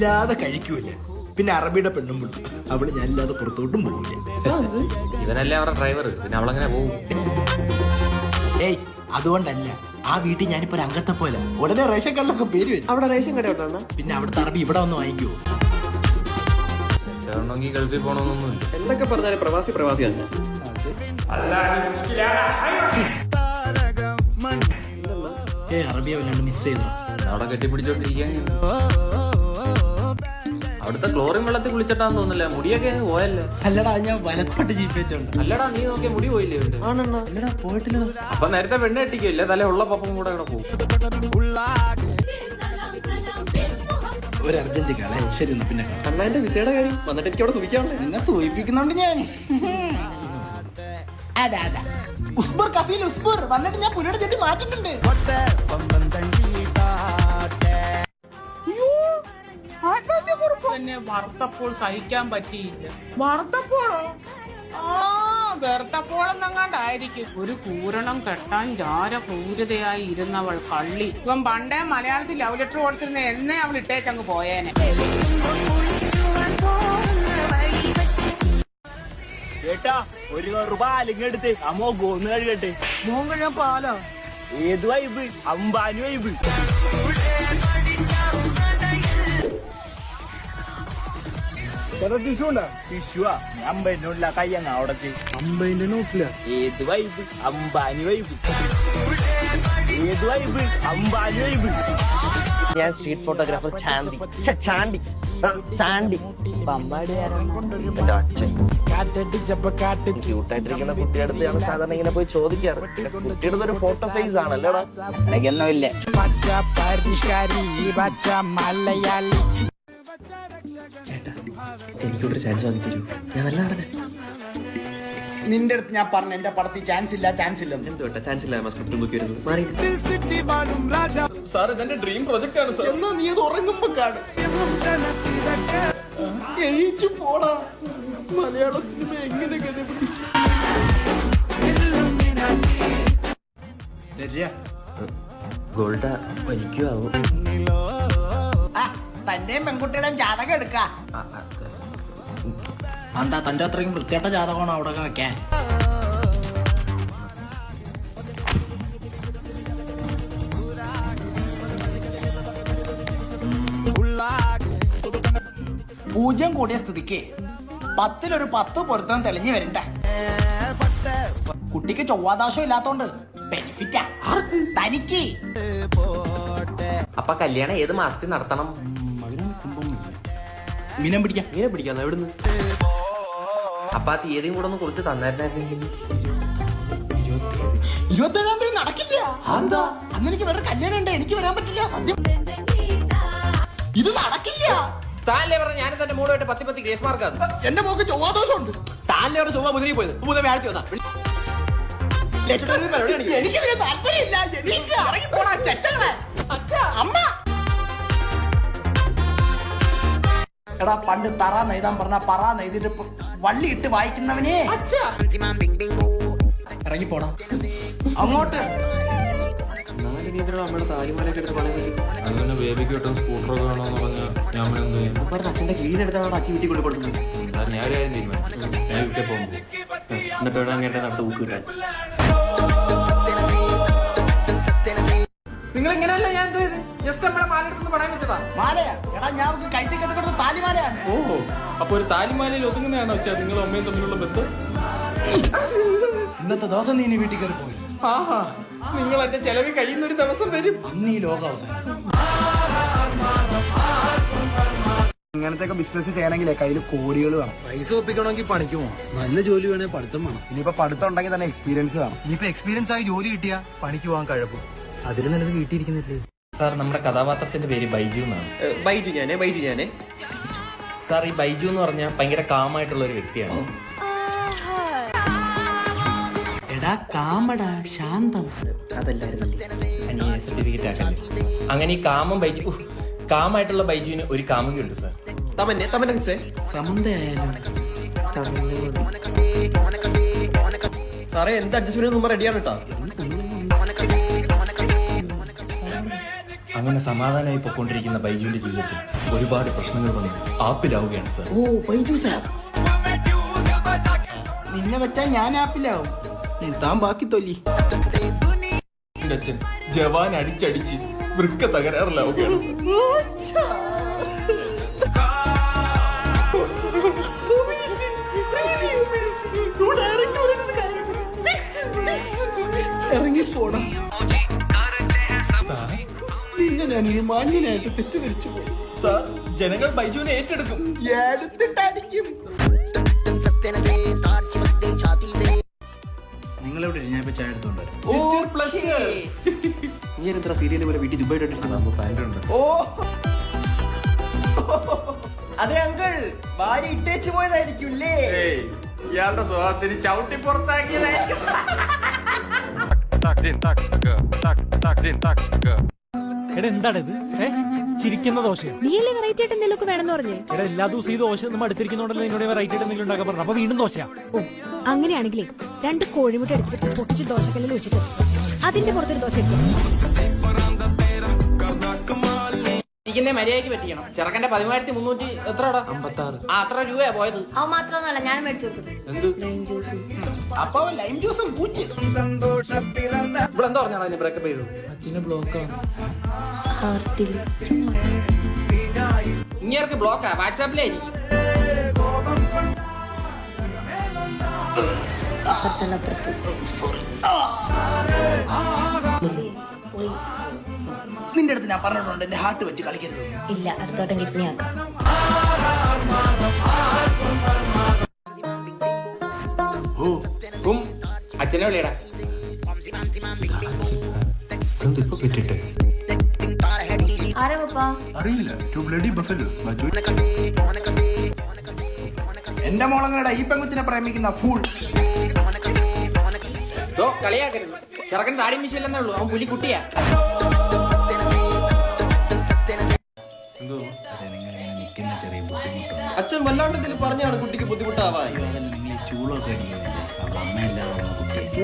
ഞാനില്ലാതെ കഴിക്കൂല. പിന്നെ അറബിയുടെ പെണ്ണും വിട്ടു, അവള് ഞാനില്ലാതെ പുറത്തോട്ടും പോകില്ല. ഇവനല്ലേ അവരുടെ ഡ്രൈവർ, പിന്നെ അവളങ്ങനെ പോകും. ഏയ് അതുകൊണ്ടല്ല, ആ വീട്ടിൽ ഞാനിപ്പോ ഒരു അംഗത്തെ പോലെ ഉടനെ റേഷൻ കാർഡിലൊക്കെ പേര് വരും. അവിടെ റേഷൻ കട ഉണ്ടോ? പിന്നെ അവിടുത്തെ അറബി ഇവിടെ വന്ന് വാങ്ങിക്കുവോ? രക്ഷപ്പെടണമെങ്കിൽ ഗൾഫിൽ പോകണമെന്നൊന്നുമില്ല. എന്തൊക്കെ പറഞ്ഞാലും പ്രവാസി തന്നെ. അറബിയെ വല്ലാണ്ട് മിസ് ചെയ്തോ? അവിടെ കെട്ടിപ്പിടിച്ചോണ്ടിരിക്കാൻ. അവിടുത്തെ ക്ലോറിൻ വെള്ളത്തിൽ കുളിച്ചിട്ടാന്ന് തോന്നില്ല, മുടിയൊക്കെ അങ്ങ് പോയല്ലേ. അല്ലടാ, ഞാൻ വലപ്പെട്ട് ജീവിച്ചുണ്ട്. അല്ലടാ, നീ നോക്കിയ മുടി പോയില്ലേ? അല്ലടാ, പോയിട്ടില്ല. അപ്പൊ നേരത്തെ പെണ്ണ് കെട്ടിക്കില്ല, തല ഉള്ള പപ്പം കൂടെ അവിടെ പോകും. ഒരു അർജന്റ് കള. ശരി, പിന്നെ അണ്ണാന്റെ വിസയുടെ കാര്യം വന്നിട്ട് എനിക്ക് അവിടെ സൂചിക്കാറുണ്ട്. നിന്നെ സൂചിപ്പിക്കുന്നുണ്ട് ഞാൻ. അതാ ഉസ്ബുർ കഫീൽ ഉസ്ബുർ വന്നിട്ട് ഞാൻ പുലിയുടെ ചെട്ടി മാറ്റുന്നുണ്ട്. തന്നെ വറുത്തപ്പോൾ സഹിക്കാൻ പറ്റിയില്ല. വറുത്തപ്പോളോ? വെറുത്തപ്പോളെന്നങ്ങാണ്ടായിരിക്കും. ഒരു പൂരണം കെട്ടാൻ ജാര ക്രൂരതയായി ഇരുന്നവൾ കള്ളി. ഇവൻ പണ്ടേ മലയാളത്തിൽ ലവ് ലെറ്റർ കൊടുത്തിരുന്ന എന്നേ അവൾ ഇട്ടേച്ചങ്ങ് പോയേനെ. ചേട്ടാ, ഒരു പാലിങ്ങെടുത്ത് അമ്മോ ഗോന്ന് കഴുകട്ടെ. മോൻ കഴിയാൻ പാലോ? ഏത് വൈബ്? അമ്പാനി വൈബ്. ടിഷ്യൂവാ? അമ്പതിനുള്ള കയ്യങ്ങ അവിടച്ച്. 50 നോക്കില്ല. ഏത് വൈബ്? അമ്പാനി വൈബ്. ഏത് വൈബ്? അമ്പാനി വൈബ്. ഞാൻ സ്ട്രീറ്റ് ഫോട്ടോഗ്രാഫർ ചാണ്ടി. ക്യൂട്ടായിട്ടിരിക്കുന്ന കുട്ടിയുടെ അടുത്താണ് സാധാരണ ഇങ്ങനെ പോയി ചോദിക്കാറ്. കുട്ടിയുടെ ഒരു ഫോട്ടോ ഫേസ് ആണല്ലോടാ. എനിക്കൊന്നുമില്ല. ചേട്ടാ, എനിക്കൊരു ചാൻസ് വാങ്ങി തരൂ. ഞാൻ നല്ല നടനെ. നിന്റെ അടുത്ത് ഞാൻ പറഞ്ഞു എന്റെ പടത്തിൽ ചാൻസ് ഇല്ല. എന്തുകൊണ്ടാ ചാൻസ് ഇല്ല? സ്ക്രിപ്റ്റ് നോക്കി വരുന്നത് മാറി. സാർ, ഇതെന്റെ ഡ്രീം പ്രൊജക്ട് ആണ് സാർ. എന്നാ നീ അത് ഉറങ്ങുമ്പോ കാണും. എഴുതിച്ചു പോടാ. മലയാള സിനിമ എങ്ങനെ ഗോൾഡ വലിക്കുവോ? തന്റെയും പെൺകുട്ടിയുടെയും ജാതകം എടുക്കാ. എന്താ തന്റെ അത്രയും വൃത്തിയായിട്ട ജാതകമാണോ അവിടെ വെക്കാൻ? പൂജ്യം കൂടിയ സ്ഥിതിക്ക് 10 10 പൊരുത്തം തെളിഞ്ഞു വരണ്ട. കുട്ടിക്ക് ചൊവ്വാദോഷം ഇല്ലാത്തോണ്ട് ബെനിഫിറ്റാ. തനിക്ക്. അപ്പൊ കല്യാണം ഏത് മാസത്തിൽ നടത്തണം? മീനെ പിടിക്കാന്നോ? എവിടുന്ന്? അപ്പൊ ആ തീയതിയും കൂടെ ഒന്ന് കുറിച്ച് തന്നായിരുന്നെങ്കിൽ. 27-ാം തീയതി നടക്കില്ല. എന്താ? അന്ന് എനിക്ക് വേറെ കല്യാണം ഉണ്ട്, എനിക്ക് വരാൻ പറ്റില്ല. ഇത് നടക്കില്ല. താല്ലേ പറഞ്ഞ ഞാൻ തന്റെ മൂടുമായിട്ട് 10 ഗ്രേസ് മാർക്കാണ്. എന്റെ മോക്ക് ചൊവ്വാദോഷം ഉണ്ട്. താല്ലേ അവിടെ ചൊവ്വ മുതിരി പോയത്. വ്യാഴ്ച വന്നാ എനിക്ക് താല്പര്യമില്ല. ഇറങ്ങിപ്പോടാ ചെറ്റകളെ. അമ്മ എടാ, പണ്ട് തറ നെയ്താൻ പറഞ്ഞ പറ നെയ്തിട്ട് വള്ളി ഇട്ട് വായിക്കുന്നവനെ ഇറങ്ങിപ്പോടാ അങ്ങോട്ട്. 4 രീതിയിലുള്ള നമ്മുടെ താലിമാലയൊക്കെ എടുത്ത് പണയം വെച്ചു. അങ്ങനെ ബേബിക്ക് കിട്ടും സ്കൂട്ടറൊക്കെ വേണമെന്ന് പറഞ്ഞാൽ ഞാൻ അച്ഛന്റെ കീഴിനെടുത്താണ് അച്ഛൻ വീട്ടിൽ കൊണ്ട് കൊടുക്കുന്നത്. ഞാൻ ഒരു കാര്യം തീരുമാനിച്ചു, ഞാൻ വീട്ടിൽ പോകുമ്പോൾ എന്നിട്ട് വേണം അങ്ങനെ നടത്ത് ഊക്ക് കിട്ടാൻ. നിങ്ങൾ ഇങ്ങനെയല്ല ഞാൻ ജസ്റ്റ് നമ്മളെ മാലെടുത്തൊന്ന് പണയം വെച്ചതാ. മാലയാ? എടാ, ഞാൻ കൈത്തി കെട്ടിക്കൊടുത്ത താലിമാലയാണ്. ഓഹോ, അപ്പൊ ഒരു താലിമാലയിൽ ഒതുങ്ങുന്നതാണോ വെച്ചാൽ നിങ്ങളും അമ്മയും തമ്മിലുള്ള ബന്ധം? ഇന്നത്തെ ദിവസം നീ ഇനി വീട്ടിൽ കയറി പോയി. ആഹാ, നിങ്ങൾ എന്റെ ചെലവിൽ കഴിയുന്ന ഒരു ദിവസം വരും. അന്ന് ഈ ലോകം അവസാനം. ഇങ്ങനത്തെ ബിസിനസ് ചെയ്യണമെങ്കിലേ കയ്യിൽ കോടികൾ വേണം. പൈസ ഒപ്പിക്കണമെങ്കിൽ പണിക്ക് പോകണം. നല്ല ജോലി വേണേൽ പഠിത്തം വേണം. ഇനിയിപ്പോ പഠിത്തം ഉണ്ടെങ്കിൽ തന്നെ എക്സ്പീരിയൻസ് വേണം. ഇനിയിപ്പോ എക്സ്പീരിയൻസ് ആയി ജോലി കിട്ടിയാ പണിക്ക് പോകാൻ കഴിവും. അതിൽ നല്ലത് വീട്ടിയിരിക്കുന്നില്ലേ? സാർ, നമ്മുടെ കഥാപാത്രത്തിന്റെ പേര് ബൈജു എന്നാണ്. ബൈജു ഞാനേ. സാർ, ഈ ബൈജു എന്ന് പറഞ്ഞാൽ ഭയങ്കര കാമായിട്ടുള്ള ഒരു വ്യക്തിയാണ്. എടാ കാമടാ, ശാന്തം. അതല്ലായിരുന്നല്ലേ സർട്ടിഫിക്കറ്റ് ആക്കല്ലേ. അങ്ങനെ ഈ കാമായിട്ടുള്ള ബൈജുവിന് ഒരു കാമുകിയുണ്ട് സാർ. സമന്തയായാലും സാറേ, എന്ത് അഡ്ജസ്റ്റ്മെന്റ് റെഡിയാണ് കേട്ടോ. അങ്ങനെ സമാധാനമായി പൊക്കൊണ്ടിരിക്കുന്ന ബൈജുവിന്റെ ജീവിതത്തിൽ ഒരുപാട് പ്രശ്നങ്ങൾ വന്ന് ആപ്പിലാവുകയാണ് സാർ. ഓ ബൈജു സാർ, നിന്നെ വെച്ചാ ഞാൻ ആപ്പിലാവും. താൻ ബാക്കി തൊല്ലി. എന്റെ അച്ഛൻ ജവാൻ അടിച്ചടിച്ച് വൃക്ക തകരാറിലാവുകയാണ് സാർ. ഇറങ്ങി പോണം. നിന്നെ ഞാനൊരു മാന്യനായിട്ട് തെറ്റിദ്ധരിച്ചു പോയി സാർ, ജനങ്ങൾ ബൈജുവിനെ ഏറ്റെടുക്കും. എടുത്തിട്ടടിക്കും. നിങ്ങളെവിടെ? ഞാൻ ഇപ്പൊ ചായ എടുത്തോണ്ട് നീ എത്ര സീരിയൽ പോലെ വീട്ടിൽ ദുബായിട്ട് ഓ അതെ അങ്കിൾ, ഭാര്യ ഇട്ടേച്ചു പോയതായിരിക്കും. ഇയാളുടെ സ്വഭാവത്തിന് ചവിട്ടി പുറത്താക്കിയതായിരിക്കും. എടാ എന്താണിത്? ചിരിക്കുന്ന ദോശയോ? നീയല്ലേ വെറൈറ്റി ആയിട്ട് എന്തെങ്കിലും വേണമെന്ന് പറഞ്ഞേ? എടാ എല്ലാ ദിവസവും ഈ ദോശ നമ്മൾ അടുത്തിരിക്കുന്നോണ്ടല്ലോ നിന്നോട് വെറൈറ്റി ആയിട്ട് എന്തെങ്കിലും ഉണ്ടാക്കാൻ പറഞ്ഞു. അപ്പൊ വീണ്ടും ദോശയാ? ഓ അങ്ങനെയാണെങ്കിലേ 2 കോഴിമുട്ട എടുത്തിട്ട് പൊട്ടിച്ച് ദോശക്കല്ലിൽ വെച്ചിട്ട് അതിന്റെ പുറത്തൊരു ദോശ ഇരിക്കും. ഇരിക്കുന്ന മര്യാദയ്ക്ക് പറ്റിക്കണം. ചെറുക്കന്റെ 1300 എത്രടാ? 56. ആ അത്ര രൂപയാ പോയത്. അവ മാത്രമൊന്നുമല്ല, ഞാൻ മേടിച്ചു കൊടുക്കും. എന്ത്? അപ്പൊ ലൈം ജ്യൂസും പൂച്ച്. ഇവിടെ എന്താ പറഞ്ഞാണ് അതിന് ബ്രേക്കപ്പ് ചെയ്തു? അച്ഛന് ബ്ലോക്കാണ്. ഇങ്ങേർക്ക് ബ്ലോക്കാ, വാട്സാപ്പിലായിരിക്കും. നിന്റെ അടുത്ത് ഞാൻ പറഞ്ഞിട്ടുണ്ട് എന്റെ ഹാർട്ട് വെച്ച് കളിക്കരുത്. ഇല്ല, അടുത്തോട്ടം കിഡ്നി ആക്കാം. അച്ഛനെ വിളിയടാ. ആരാ പപ്പാ? അറിയില്ല. എന്റെ മോളങ്ങളുടെ ഈ പെങ്കുത്തിനെ പ്രേമിക്കുന്ന ഫൂൾ. കളിയാക്കരുത്. ചെറുക്കൻ താടി മിശില്ലെന്നേ ഉള്ളൂ. അവൻ പുലിക്കുട്ടിയാ. അച്ഛൻ വല്ലാണ്ടത്തിൽ പറഞ്ഞാണ് കുട്ടിക്ക് ബുദ്ധിമുട്ടാവാൻ.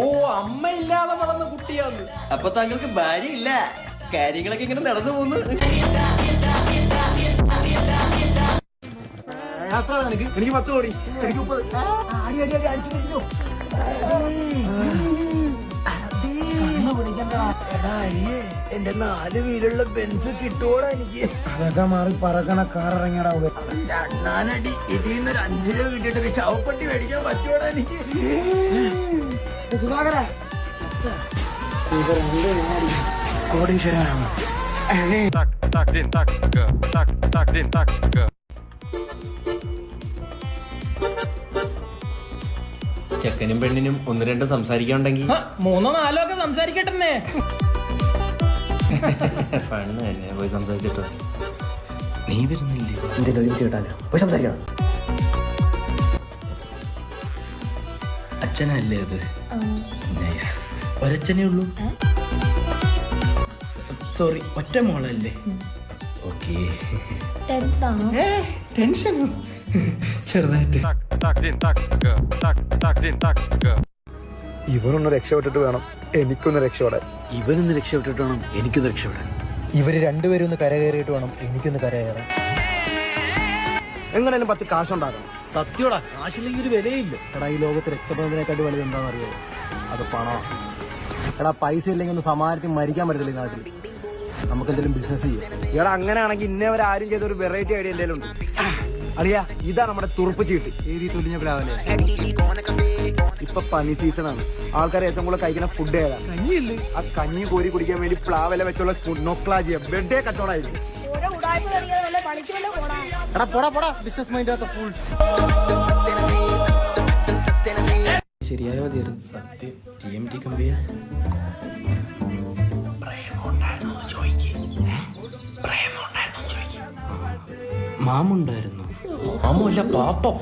ഓ, അമ്മ ഇല്ലാതെ വളർന്ന കുട്ടിയാന്ന്. അപ്പൊ താങ്കൾക്ക് ഭാര്യ ഇല്ല, കാര്യങ്ങളൊക്കെ ഇങ്ങനെ നടന്നു പോകുന്നു. എനിക്ക് 10 കോടി, എനിക്ക് 30. എന്റെ 4 വീലുള്ള ബെൻസ് കിട്ടുവോടാ എനിക്ക്? അതൊക്കെ മാറി പറക്കണ കാർ ഇറങ്ങിയടാ. അണ്ണാനടി ഇതിന്ന് 5 രൂപ കിട്ടിയിട്ട് ശവപ്പെട്ടി മേടിക്കാൻ പറ്റുവോടാ എനിക്ക്? സുധാകര കോടീശ്വരനാണ്. ചെക്കനും പെണ്ണിനും 1-2 സംസാരിക്കാനുണ്ടെങ്കിൽ 3-4 ഒക്കെ സംസാരിക്കട്ടെ. പെണ്ണ് തന്നെ പോയി സംസാരിച്ചിട്ടോ. നീ വരുന്നില്ലേ? പോയി സംസാരിക്കണം. അച്ഛനല്ലേ അത്? നൈസ്. ഒരച്ഛനേ ഉള്ളൂ? സോറി, ഒറ്റ മോളല്ലേ? ഓക്കെ. ടെൻഷനോ? ചെറുതായിട്ട്. ഇവനൊന്ന് രക്ഷപ്പെട്ടിട്ട് വേണം എനിക്കൊന്ന് രക്ഷപ്പെടാൻ. ഇവനൊന്ന് രക്ഷപ്പെട്ടിട്ട് വേണം എനിക്കൊന്ന് രക്ഷപ്പെടാൻ. ഇവര് രണ്ടുപേരും ഒന്ന് കരകയറിയിട്ട് വേണം എനിക്കൊന്ന് കരകയറാൻ. എങ്ങനെയാലും 10 കാശുണ്ടാക്കണം. സത്യോടാ, കാശില്ലെങ്കിൽ ഒരു വിലയില്ല. എടാ, ഈ ലോകത്ത് രക്തബന്ധത്തിനെക്കാട്ടി വലുത് എന്താണെന്ന് അറിയോ? അത് പണമാണ്. എടാ, പൈസ ഇല്ലെങ്കിൽ ഒന്ന് സമാനത്തിൽ മരിക്കാൻ പറ്റത്തില്ല ഈ നാട്ടിൽ. നമുക്ക് എന്തെങ്കിലും ബിസിനസ് ചെയ്യാം. എടാ, അങ്ങനെയാണെങ്കിൽ ഇന്നേവരെ ആരും ചെയ്ത ഒരു വെറൈറ്റി ഐഡിയ എന്തെങ്കിലും ഉണ്ട്. അറിയാ, ഇതാ നമ്മുടെ തുറുപ്പ് ചീട്ട്. ഏതി തുലിഞ്ഞ പ്ലാവല്ലേ? ഇപ്പൊ പനി സീസണാണ്. ആൾക്കാർ ഏറ്റവും കൂടുതൽ കഴിക്കുന്ന ഫുഡ് ഏതാ? കഞ്ഞിയല്ലേ? ആ കഞ്ഞി കോരി കുടിക്കാൻ വേണ്ടി പ്ലാവല വെച്ചുള്ള നൊക്ലാജിയ ബെഡേ കച്ചവടമായിരിക്കും. എടാ പോടാ പോടാ, ബിസിനസ് മൈൻഡ് ഫുൾ. ശരിയായ മതിയായിരുന്നു. സത്യം. TMT കമ്പനിയാ. മാമുണ്ടായിരുന്നു. മാമല്ല, പാപ്പം.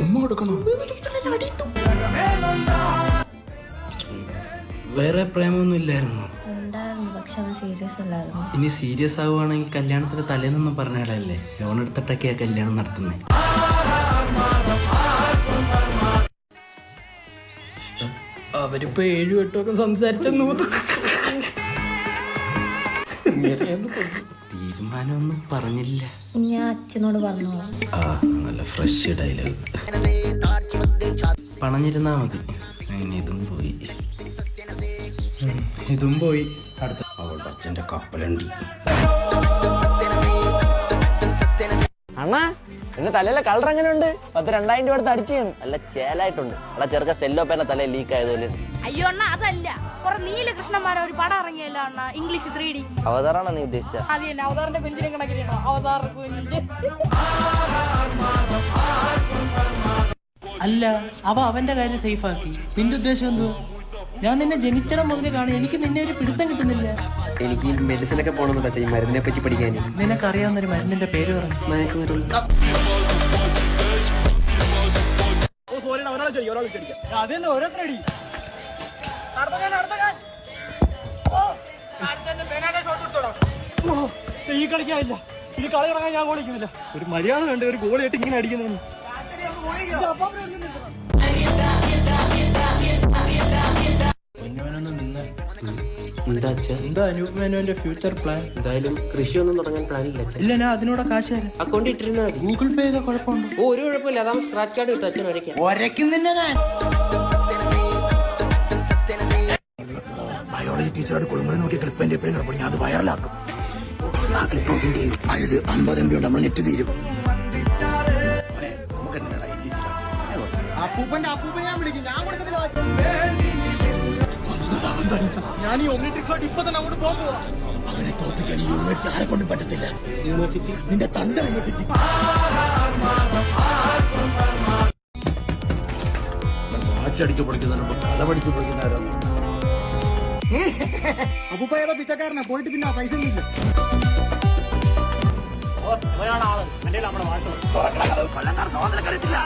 ഉമ്മ കൊടുക്കണോ? വേറെ പ്രേമൊന്നും ഇല്ലായിരുന്നു. പക്ഷെ അവൻ സീരിയസ് അല്ലായിരുന്നു. ഇനി സീരിയസ് ആവുകയാണെങ്കിൽ കല്യാണത്തിന് തലേന്നൊന്നും പറഞ്ഞാലല്ലേ ലോൺ എടുത്തിട്ടൊക്കെയാ കല്യാണം നടത്തുന്നത്. അവരിപ്പോ 7-8 ഒക്കെ സംസാരിച്ചെന്ന് തീരുമാനമൊന്നും പറഞ്ഞില്ല. ഞാൻ അച്ഛനോട് പറഞ്ഞു. ആ നല്ല ഫ്രഷ് ഡയലോഗ് പറഞ്ഞിരുന്നാ മതി. അങ്ങനെ ഇതും പോയി. അടുത്ത അവളുടെ അച്ഛന്റെ കപ്പലുണ്ട്. അണ്ണാ എന്റെ തലയിലെ കളർ എങ്ങനെ ഉണ്ട്? 10,000-2000 രൂപ അടുത്ത് അടിച്ചാണ്. അല്ല ചേലായിട്ടുണ്ട്. അല്ല ചെറുക്ക സെല്ലോ പേന തല ലീക്ക് ആയതുപോലെ. അയ്യോ അണ്ണ അതല്ല, കുറെ നീലകൃഷ്ണന്മാരെ ഒരു പടം ഇറങ്ങിയല്ലോ അണ്ണ, ഇംഗ്ലീഷ് 3D. അവതാറാണോ നീ ഉദ്ദേശിച്ച? അത് തന്നെ, അവതാറിന്റെ കുഞ്ചിനെ കണക്കിനാണോ? അവതാർ കുഞ്ച്. അല്ല അവന്റെ കാര്യം സേഫ് ആക്കി. നിന്റെ ഉദ്ദേശം എന്തോ? ഞാൻ നിന്നെ ജനിച്ചടം മുതലേ കാണും. എനിക്ക് നിന്നെ ഒരു പിടുത്തം കിട്ടുന്നില്ല. എനിക്ക് മെഡിസിൻ ഒക്കെ പോകണമെന്നുണ്ടാ ഈ മരുന്നിനെ പറ്റി പഠിക്കാൻ. നിനക്കറിയാവുന്നൊരു മരുന്നിന്റെ പേര് പറഞ്ഞു. അതന്നെ ഓരോരുത്തരടി. ഈ കളിക്കാനില്ല, ഇനി കളി ഇറങ്ങാൻ ഞാൻ കളിക്കുന്നില്ല. ഒരു മര്യാദ വേണ്ട, ഒരു ഗോൾ ആയിട്ട് ഇങ്ങനെ അടിക്കുന്നു. എന്താ അനൂപ് മേനോന്റെ ഫ്യൂച്ചർ പ്ലാൻ? എന്തായാലും കൃഷിയൊന്നും തുടങ്ങാൻ പ്ലാനില്ല. ഇല്ല, ഞാൻ അതിനോട് കാശ് തരാം. അക്കൗണ്ട് ഇട്ടിരുന്നാ മതി. ഗൂഗിൾ പേ ചെയ്ത കുഴപ്പമുണ്ടോ? ഒരു കുഴപ്പമില്ല, അതാവുമ്പോ സ്ക്രാച്ച് കാർഡ് കിട്ടും. അച്ഛൻ ഒരയ്ക്കാം. ഒരയ്ക്കും നിന്നെ ഞാൻ. ബയോളജി ടീച്ചറോട് കുളിമുറി നോക്കി ക്ലിപ്പിന്റെ പേര് ഞാൻ അത് വൈറലാക്കും. അത് 50 MB നമ്മൾ നെറ്റ് തീരും. ഞാൻ ഈ ഒമ്നിട്രിക്സോട്ട് ഇപ്പൊ തന്നെ അങ്ങോട്ട് പോകാൻ. അവരെ തോപ്പിക്കാൻ യൂണിവേഴ്സിറ്റി ആരെ കൊണ്ടും പറ്റത്തില്ല. യൂണിവേഴ്സിറ്റി നിന്റെ തന്റെ യൂണിവേഴ്സിറ്റി. വാച്ചടിച്ചു പൊളിക്കുന്നതിന് കഥ പഠിച്ചു പൊളിക്കുന്നവരാണ്. അപ്പൂപ്പ ഏതോ പിച്ചക്കാരനാ, പോയിട്ട് പിന്നെ പൈസ ഇല്ല. കൊല്ലക്കാർ സ്വാതന്ത്ര്യം കരുത്തില്ല.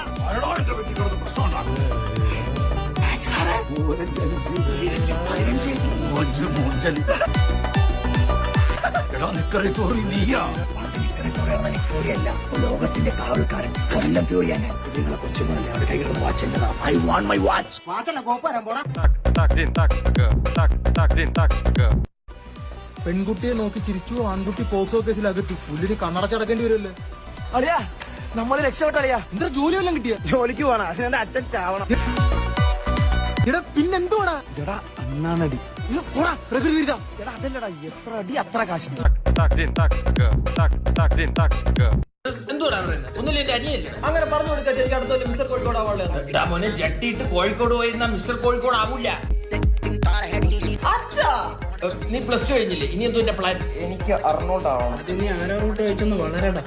ലോകത്തിന്റെ കാവൽക്കാരൻ കൊല്ലം ഫ്യൂരിയാണ്. നിങ്ങളെ കൊച്ചുമോനല്ലേ അവരുടെ കൈകളിൽ വാച്ചല്ലതാ. I want my watch. വാച്ചല്ല കോപ്പരാൻ പോടാ. പെൺകുട്ടിയെ നോക്കി ചിരിച്ചു, ആൺകുട്ടി പോക്സോ കേസിൽ അകത്തു. പുല്ലിന് കണ്ണടച്ചടക്കേണ്ടി വരുമല്ലേ. അളിയാ നമ്മൾ രക്ഷപ്പെട്ടളിയാ. എന്താ ജോലി വല്ലതും കിട്ടിയ? ജോലിക്ക് പോണ അതിന്റെ അച്ഛൻ ചാവണം. എടാ പിന്നെന്തുവാടാ? എടാ അണ്ണാനടി. പോടാ പ്രകൃതി വിരുദ്ധ. എടാ അതല്ലടാ, എത്ര അടി അത്ര കാശ്. എന്തുവാടാ പറയുന്നത്? ഒന്നുമില്ല, എന്റെ അനിയല്ല. അങ്ങനെ പറഞ്ഞു കൊടുക്കാൻ എനിക്ക് അടുത്ത മിസ്റ്റർ കോഴിക്കോട് ആവാനുള്ളത്. മോനെ ജട്ടിയിട്ട് കോഴിക്കോട് പോയിരുന്ന മിസ്റ്റർ കോഴിക്കോട് ആവൂല. നീ +2 കഴിഞ്ഞില്ലേ? ഇനി എന്തോ എന്റെ പ്ലാൻ? എനിക്ക് അർണോൾഡ് ആവണം. അത് നീ ആരോ റൂട്ട് കഴിച്ചൊന്ന് വളരടാ.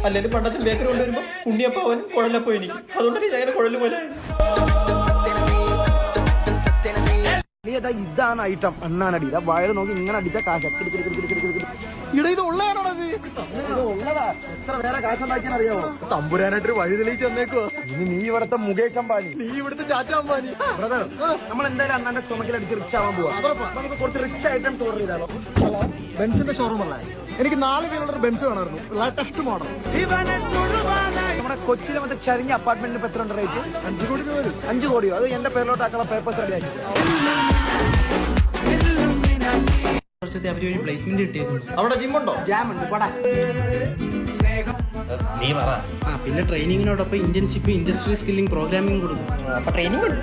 അല്ലെങ്കിൽ പണ്ടത്തെ ബേക്കറി കൊണ്ടുവരുമ്പോ ഉണ്ണിയപ്പോ അവൻ കുഴലപ്പോ എനിക്ക്. അതുകൊണ്ടല്ലേ ഞാൻ കുഴല് പോലെ. ഇതാണ് ഐറ്റം അണ്ണാനടി. വയറ് നോക്കി ഇങ്ങനെ അടിച്ച കാശ്. ഇവിടെ ഇത് ഉള്ളതാണോടത്? എത്ര വേറെ കാശുണ്ടാക്കിയാൻ അറിയാമോ? തമ്പുരാനായിട്ടൊരു വഴി തെളിയിച്ച് തന്നേക്കോ. ഇനി നീ ഇവിടുത്തെ മുകേഷ് അംബാനി, നീ ഇവിടുത്തെ ടാറ്റ അംബാനി. ബ്രദർ, നമ്മൾ എന്തായാലും അണ്ണാന്റെ സ്റ്റൊമക്കിൽ അടിച്ച് റിച്ച് ആവാൻ പോവാ. നമുക്ക് കുറച്ച് റിച്ച് ഐറ്റംസ് ഓർഡർ ചെയ്താലോ? ബെൻസിന്റെ ഷോറൂം അല്ലേ? എനിക്ക് 4 പേരുള്ള ബെൻസ് വേണമായിരുന്നു, ലേറ്റസ്റ്റ് മോഡൽ. നമ്മുടെ കൊച്ചിയിലെ മറ്റേ ചരിഞ്ഞ അപ്പാർട്ട്മെന്റിന് ഇപ്പൊ എത്ര ഉണ്ട് റേറ്റ്? 5 കോടി രൂപ വരും. 5 കോടിയോ? അത് എന്റെ പേരിലോട്ടാക്കുള്ള പേപ്പേഴ്സ് റെഡി ആക്കി. വർഷത്തെ അവര് വഴി പ്ലേസ്മെന്റ് കിട്ടിയിരുന്നു. അവിടെ ജിമ്മുണ്ടോ? ജാമുണ്ട് പടാ. നീ പറ. പിന്നെ ട്രെയിനിങ്ങിനോടൊപ്പം ഇന്റേൺഷിപ്പ്, ഇൻഡസ്ട്രി സ്കില്ലിംഗ്, പ്രോഗ്രാമിംഗ് കൊടുക്കും. അപ്പൊ ട്രെയിനിങ് ഉണ്ട്.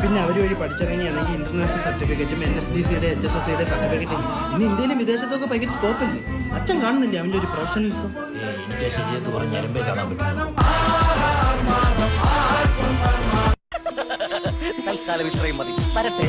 പിന്നെ അവർ വഴി പഠിച്ചിറങ്ങിയാണെങ്കിൽ ഇന്റർനാഷണൽ സർട്ടിഫിക്കറ്റും NSDCയുടെ HSSCയുടെ സർട്ടിഫിക്കറ്റും. ഇനി ഇന്ത്യയിലും വിദേശത്തൊക്കെ ഭയങ്കര സ്കോപ്പ് അല്ലേ? അച്ഛൻ കാണുന്നില്ല അവന്റെ ഒരു പ്രൊഫഷണലിസം. എനിക്ക് ശരിയെന്ന് പറഞ്ഞാലും കാണാൻ പറ്റും. തൽക്കാലം ഇത്രയും മതി. വരട്ടെ.